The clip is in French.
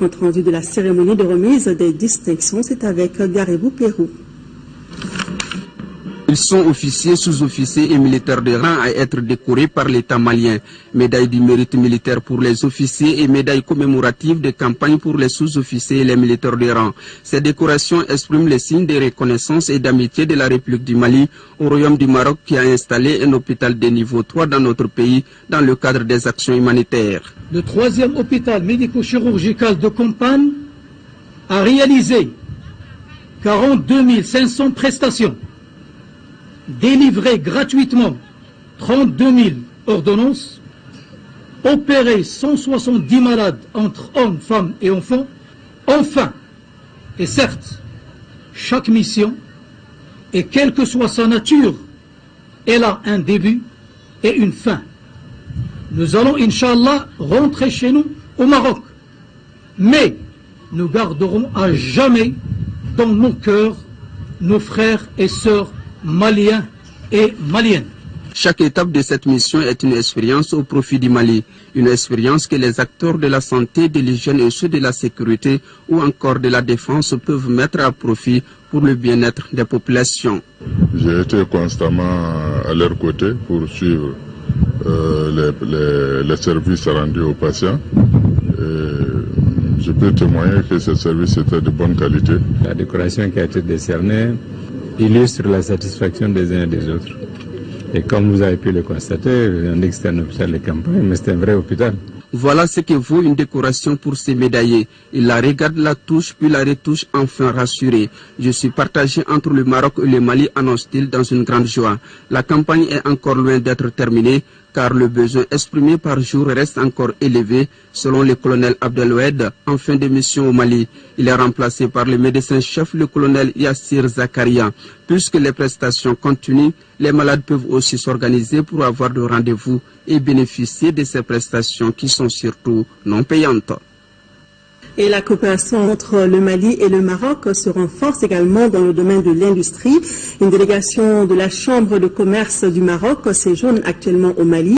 compte rendu de la cérémonie de remise des distinctions, c'est avec Garibou Pérou. Ils sont officiers, sous-officiers et militaires de rang à être décorés par l'État malien. Médaille du mérite militaire pour les officiers et médaille commémorative de campagne pour les sous-officiers et les militaires de rang. Ces décorations expriment les signes de reconnaissance et d'amitié de la République du Mali au Royaume du Maroc qui a installé un hôpital de niveau 3 dans notre pays dans le cadre des actions humanitaires. Le 3e hôpital médico-chirurgical de Compagne a réalisé 42 500 prestations, délivré gratuitement 32 000 ordonnances, opéré 170 malades entre hommes, femmes et enfants. Enfin, et certes, chaque mission, et quelle que soit sa nature, elle a un début et une fin. Nous allons, Inch'Allah, rentrer chez nous au Maroc. Mais nous garderons à jamais dans nos cœurs nos frères et sœurs maliens et maliennes. Chaque étape de cette mission est une expérience au profit du Mali. Une expérience que les acteurs de la santé, de l'hygiène et ceux de la sécurité ou encore de la défense peuvent mettre à profit pour le bien-être des populations. J'ai été constamment à leur côté pour suivre les services rendus aux patients. Je peux témoigner que ce service était de bonne qualité. La décoration qui a été décernée illustre la satisfaction des uns et des autres. Et comme vous avez pu le constater, on dit que c'est un hôpital de campagne, mais c'est un vrai hôpital. Voilà ce que vaut une décoration pour ces médaillés. Ils la regardent, la touchent, puis la retouchent, enfin rassurés. Je suis partagé entre le Maroc et le Mali, annonce-t-il dans une grande joie. La campagne est encore loin d'être terminée, car le besoin exprimé par jour reste encore élevé, selon le colonel Abdeloued, en fin de mission au Mali. Il est remplacé par le médecin-chef, le colonel Yassir Zakaria. Puisque les prestations continuent, les malades peuvent aussi s'organiser pour avoir de rendez-vous et bénéficier de ces prestations qui sont surtout non payantes. Et la coopération entre le Mali et le Maroc se renforce également dans le domaine de l'industrie. Une délégation de la Chambre de commerce du Maroc séjourne actuellement au Mali.